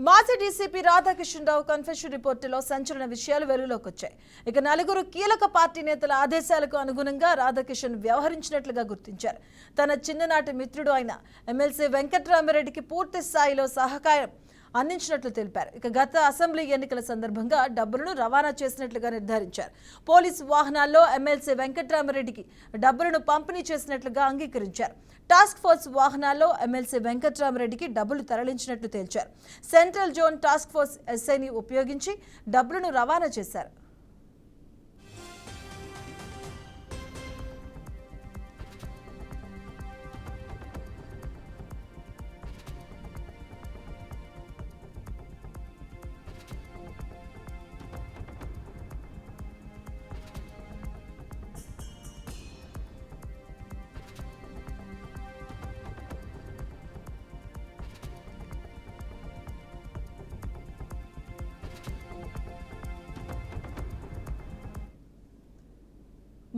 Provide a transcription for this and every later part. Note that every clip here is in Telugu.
మాజీ డీసీపీ రాధాకిషన్రావు కన్ఫెషన్ రిపోర్టులో సంచలన విషయాలు వెలుగులోకి వచ్చాయి. ఇక నలుగురు కీలక పార్టీ నేతల ఆదేశాలకు అనుగుణంగా రాధాకిషన్ వ్యవహరించినట్లుగా గుర్తించారు. తన చిన్ననాటి మిత్రుడు అయిన ఎమ్మెల్సీ వెంకట్రామిరెడ్డికి పూర్తి స్థాయిలో సహకారం అందించినట్లు తెలిపారు. ఇక గత అసెంబ్లీ ఎన్నికల సందర్భంగా డబ్బులను రవాణా చేసినట్లుగా నిర్ధారించారు. పోలీసు వాహనాల్లో ఎమ్మెల్సీ వెంకట్రామిరెడ్డికి డబ్బులను పంపిణీ చేసినట్లుగా అంగీకరించారు. టాస్క్ ఫోర్స్ వాహనాల్లో ఎమ్మెల్సీ వెంకట్రామిరెడ్డికి డబ్బులు తరలించినట్లు తేల్చారు. సెంట్రల్ జోన్ టాస్క్ ఫోర్స్ ఎస్ఐని ఉపయోగించి డబ్బులను రవాణా చేశారు.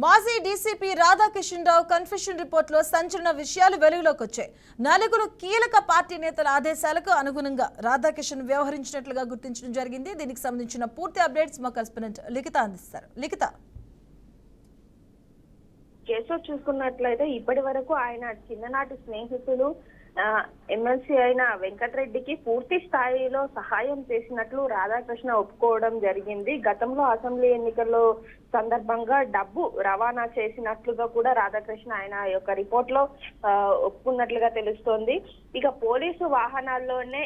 మాజీ డీసీపీ రాధాకిషన్రావు కన్ఫెషన్ రిపోర్టులో సంచలన విషయాలు వెలుగులోకి వచ్చాయి. నలుగురు కీలక పార్టీ నేతల ఆదేశాలకు అనుగుణంగా రాధాకిషన్ వ్యవహరించినట్లుగా గుర్తించడం జరిగింది. దీనికి సంబంధించిన పూర్తి అప్డేట్స్ మా కరెస్పాండెంట్ లిఖిత అందిస్తారు. లిఖిత, కేసులో చూసుకున్నట్లయితే ఇప్పటి వరకు ఆయన చిన్ననాటి స్నేహితులు ఎమ్మెల్సీ అయిన వెంకటరెడ్డికి పూర్తి స్థాయిలో సహాయం చేసినట్లు రాధాకృష్ణ ఒప్పుకోవడం జరిగింది. గతంలో అసెంబ్లీ ఎన్నికల్లో సందర్భంగా డబ్బు రవాణా చేసినట్లుగా కూడా రాధాకృష్ణ ఆయన యొక్క రిపోర్ట్ లో ఒప్పుకున్నట్లుగా తెలుస్తోంది. ఇక పోలీసు వాహనాల్లోనే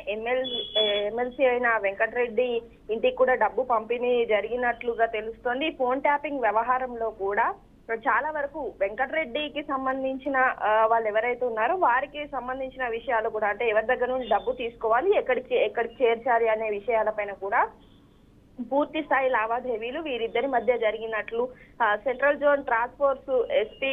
ఎమ్మెల్సీ అయిన వెంకటరెడ్డి ఇంటికి కూడా డబ్బు పంపిణీ జరిగినట్లుగా తెలుస్తోంది. ఫోన్ ట్యాపింగ్ వ్యవహారంలో కూడా చాలా వరకు వెంకటరెడ్డికి సంబంధించిన వాళ్ళు ఎవరైతే ఉన్నారో వారికి సంబంధించిన విషయాలు కూడా, అంటే ఎవరి దగ్గర నుండి డబ్బు తీసుకోవాలి, ఎక్కడికి చేర్చాలి అనే విషయాలపైన కూడా పూర్తి స్థాయి లావాదేవీలు వీరిద్దరి మధ్య జరిగినట్లు central zone task force SP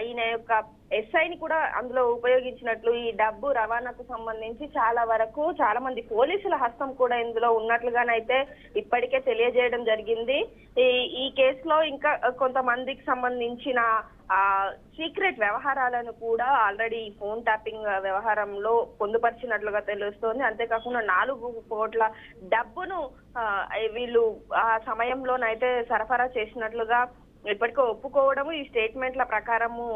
ఈయన యొక్క ఎస్ఐని కూడా అందులో ఉపయోగించినట్లు, ఈ డబ్బు రవాణాకు సంబంధించి చాలా మంది పోలీసుల హస్తం కూడా ఇందులో ఉన్నట్లుగానైతే ఇప్పటికే తెలియజేయడం జరిగింది. ఈ కేసులో ఇంకా కొంతమందికి సంబంధించిన సీక్రెట్ వ్యవహారాలను కూడా ఆల్రెడీ ఫోన్ ట్యాపింగ్ వ్యవహారంలో పొందుపరిచినట్లుగా తెలుస్తోంది. అంతేకాకుండా 4 కోట్ల డబ్బును వీళ్ళు ఆ సమయంలోనైతే సరఫరా చేసినట్లుగా ఇప్పటికీ ఒప్పుకోవడము, ఈ స్టేట్మెంట్ల ప్రకారము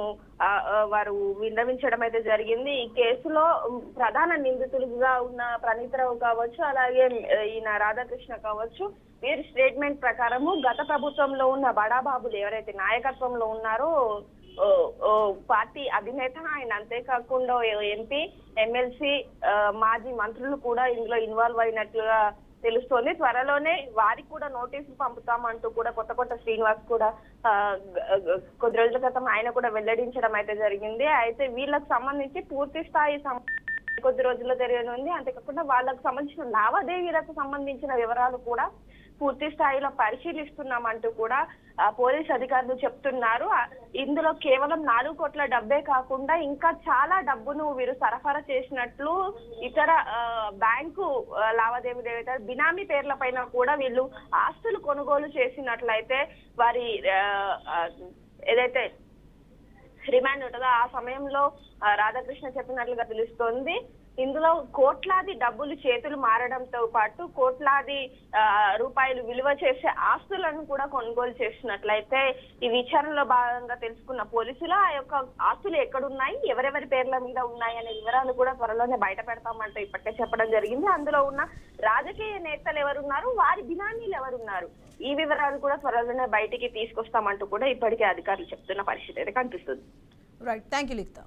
వారు విన్నవించడం అయితే జరిగింది. ఈ కేసులో ప్రధాన నిందితులుగా ఉన్న ప్రణీతరావు కావచ్చు, అలాగే ఈయన రాధాకృష్ణ కావచ్చు, వీరి స్టేట్మెంట్ ప్రకారము గత ప్రభుత్వంలో ఉన్న బడాబాబులు ఎవరైతే నాయకత్వంలో ఉన్నారో పార్టీ అధినేత ఆయన, అంతేకాకుండా ఎంపీ, ఎమ్మెల్సీ, మాజీ మంత్రులు కూడా ఇందులో ఇన్వాల్వ్ అయినట్లుగా తెలుస్తోంది. త్వరలోనే వారికి కూడా నోటీసులు పంపుతామంటూ కూడా కొత్త శ్రీనివాస్ కూడా కొద్ది రోజుల క్రితం ఆయన కూడా వెల్లడించడం అయితే జరిగింది. అయితే వీళ్ళకి సంబంధించి పూర్తి స్థాయి కొద్ది రోజుల్లో జరగనుంది. అంతేకాకుండా వాళ్ళకు సంబంధించిన లావాదేవీలకు సంబంధించిన వివరాలు కూడా పూర్తి స్థాయిలో పరిశీలిస్తున్నామంటూ కూడా పోలీస్ అధికారులు చెప్తున్నారు. ఇందులో కేవలం 4 కోట్ల డబ్బే కాకుండా ఇంకా చాలా డబ్బును వీరు సరఫరా చేసినట్లు, ఇతర బ్యాంకు లావాదేవీలు ఏవైతే బినామీ పేర్ల పైన కూడా వీళ్ళు ఆస్తులు కొనుగోలు చేసినట్లయితే వారి ఏదైతే రిమాండ్ ఉంటుందో ఆ సమయంలో రాధాకృష్ణ చెప్పినట్లుగా తెలుస్తోంది. ఇందులో కోట్లాది డబ్బులు చేతులు మారడంతో పాటు కోట్లాది రూపాయలు విలువ చేసే ఆస్తులను కూడా కొనుగోలు చేసినట్లయితే ఈ విచారణలో భాగంగా తెలుసుకున్న పోలీసులు ఆ యొక్క ఆస్తులు ఎక్కడున్నాయి, ఎవరెవరి పేర్ల మీద ఉన్నాయి అనే వివరాలు కూడా త్వరలోనే బయట పెడతామంటూ ఇప్పటికే చెప్పడం జరిగింది. అందులో ఉన్న రాజకీయ నేతలు ఎవరున్నారు, వారి బినామీలు ఎవరున్నారు, ఈ వివరాలు కూడా త్వరలోనే బయటికి తీసుకొస్తామంటూ కూడా ఇప్పటికే అధికారులు చెప్తున్న పరిస్థితి అయితే కనిపిస్తుంది. Right, thank you Likhita.